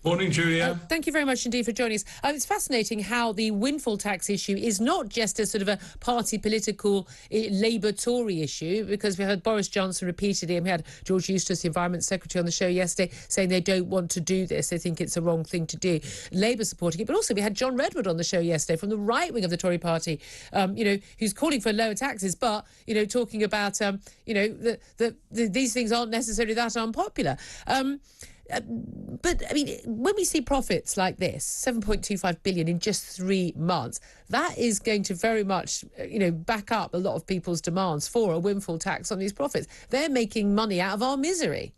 Morning, Julia. Thank you very much indeed for joining us. It's fascinating how the windfall tax issue is not just a sort of a party political Labour-Tory issue, because we heard Boris Johnson repeatedly, and we had George Eustice, the Environment Secretary, on the show yesterday, saying they don't want to do this. They think it's a wrong thing to do. Labour supporting it. But also we had John Redwood on the show yesterday from the right wing of the Tory party, who's calling for lower taxes, but, talking about, these things aren't necessarily that unpopular. But, I mean, when we see profits like this, 7.25 billion in just 3 months, that is going to very much, back up a lot of people's demands for a windfall tax on these profits. They're making money out of our misery.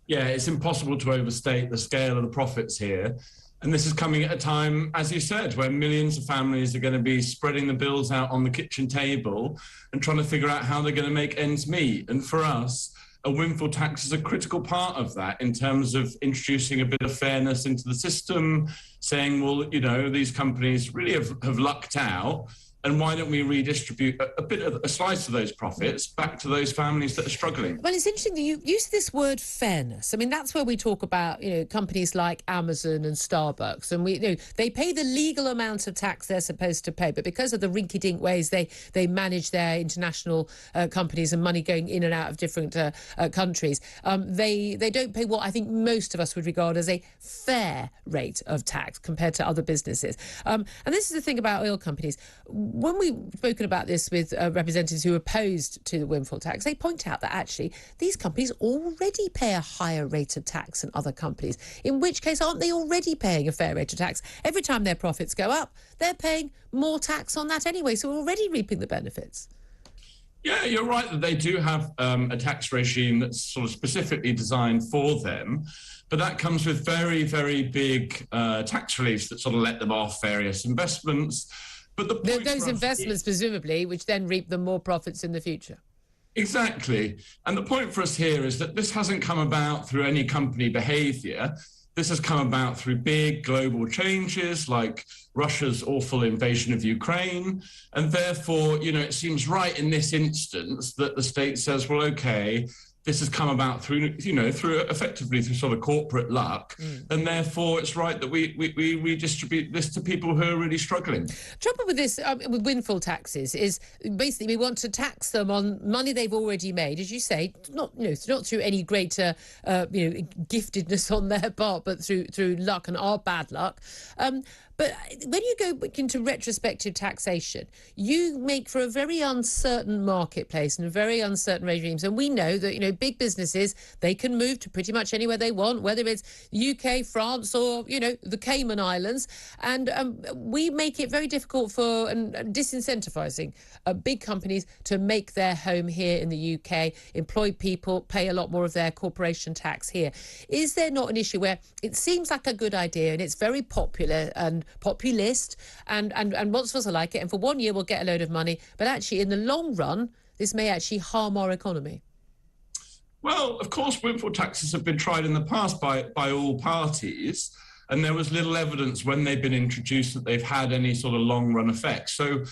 Yeah, it's impossible to overstate the scale of the profits here. And this is coming at a time, as you said, where millions of families are going to be spreading the bills out on the kitchen table and trying to figure out how they're going to make ends meet. And for us, a windfall tax is a critical part of that in terms of introducing a bit of fairness into the system, saying, well, these companies really have lucked out, and why don't we redistribute a slice of those profits back to those families that are struggling? Well, it's interesting that you use this word fairness. I mean, that's where we talk about, companies like Amazon and Starbucks, and they pay the legal amount of tax they're supposed to pay, but because of the rinky-dink ways they manage their international companies and money going in and out of different countries, they don't pay what I think most of us would regard as a fair rate of tax compared to other businesses. And this is the thing about oil companies. When we've spoken about this with representatives who are opposed to the windfall tax, they point out that actually these companies already pay a higher rate of tax than other companies, in which case aren't they already paying a fair rate of tax? Every time their profits go up, they're paying more tax on that anyway, so we're already reaping the benefits. Yeah, you're right that they do have a tax regime that's sort of specifically designed for them, but that comes with very, very big tax reliefs that sort of let them off various investments. But those investments, presumably, which then reap them more profits in the future. Exactly. And the point for us here is that this hasn't come about through any company behaviour. This has come about through big global changes like Russia's awful invasion of Ukraine. And therefore, it seems right in this instance that the state says, well, OK, this has come about through sort of corporate luck. And therefore it's right that we redistribute this to people who are really struggling. Trouble with this, with windfall taxes, is basically we want to tax them on money they've already made, as you say, not through any greater, giftedness on their part, but through luck and our bad luck. But when you go into retrospective taxation, you make for a very uncertain marketplace and very uncertain regimes. And we know that, big businesses, they can move to pretty much anywhere they want, whether it's UK, France or, the Cayman Islands. And we make it very difficult for and disincentivising big companies to make their home here in the UK, employ people, pay a lot more of their corporation tax here. Is there not an issue where it seems like a good idea and it's very popular and populist and lots of us are like it, and for 1 year we'll get a load of money, but actually in the long run this may actually harm our economy? Well, of course, windfall taxes have been tried in the past by all parties, and there was little evidence when they've been introduced that they've had any sort of long-run effects. So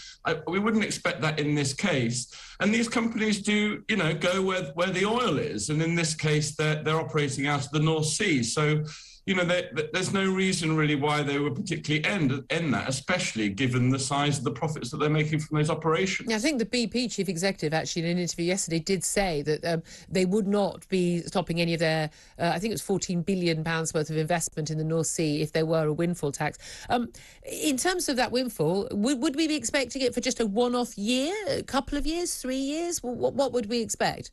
we wouldn't expect that in this case. And these companies do, go where the oil is, and in this case they're operating out of the North Sea. So there's no reason really why they would particularly end that, especially given the size of the profits that they're making from those operations. Yeah, I think the BP chief executive actually in an interview yesterday did say that they would not be stopping any of their, I think it was £14 billion worth of investment in the North Sea if there were a windfall tax. In terms of that windfall, would we be expecting it for just a one-off year, a couple of years, 3 years? What would we expect?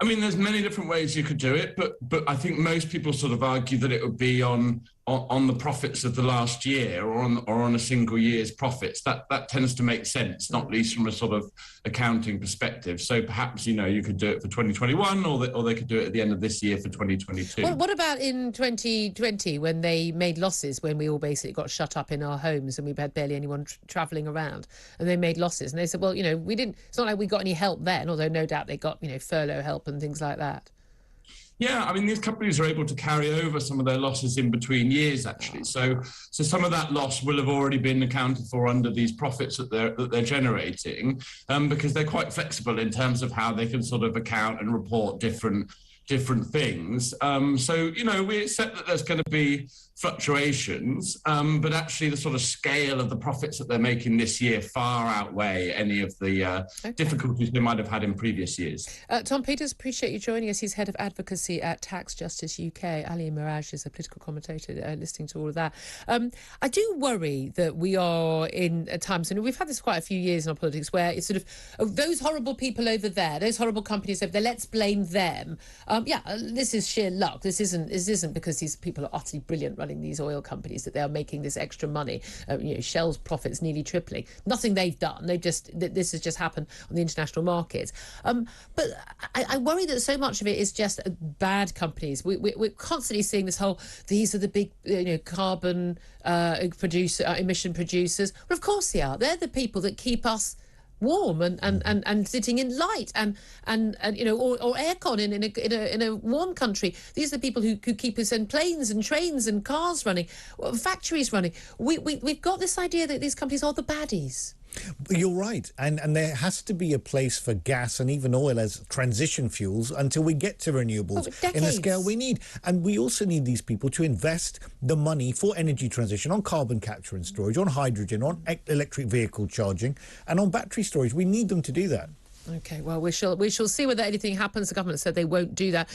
I mean, there's many different ways you could do it, but I think most people sort of argue that it would be on the profits of the last year or on a single year's profits. That tends to make sense, not least from a sort of accounting perspective. So perhaps, you could do it for 2021 or they could do it at the end of this year for 2022. Well, what about in 2020 when they made losses, when we all basically got shut up in our homes and we had barely anyone travelling around, and they made losses and they said, well, we didn't, it's not like we got any help then, although no doubt they got, furlough help and things like that. Yeah, I mean, these companies are able to carry over some of their losses in between years, actually. So some of that loss will have already been accounted for under these profits that they're generating, because they're quite flexible in terms of how they can sort of account and report different different things. So, we accept that there's going to be fluctuations, but actually the sort of scale of the profits that they're making this year far outweigh any of the difficulties they might have had in previous years. Tom Peters, appreciate you joining us. He's head of advocacy at Tax Justice UK. Ali Miraj is a political commentator listening to all of that. I do worry that we are in times, and we've had this quite a few years in our politics, where it's sort of those horrible people over there, those horrible companies over there, let's blame them. This is sheer luck. This isn't because these people are utterly brilliant running these oil companies that they are making this extra money. Shell's profits nearly tripling. Nothing they've done. This has just happened on the international markets. But I worry that so much of it is just bad companies. We're constantly seeing this whole, these are the big carbon emission producers. Well, of course they are. They're the people that keep us warm and sitting in light and or aircon in a warm country. These are the people who keep us in planes and trains and cars running, factories running. We've got this idea that these companies are the baddies. You're right, and there has to be a place for gas and even oil as transition fuels until we get to renewables in the scale we need. And we also need these people to invest the money for energy transition on carbon capture and storage, on hydrogen, on electric vehicle charging, and on battery storage. We need them to do that. Okay, well, we shall see whether anything happens. The government said they won't do that.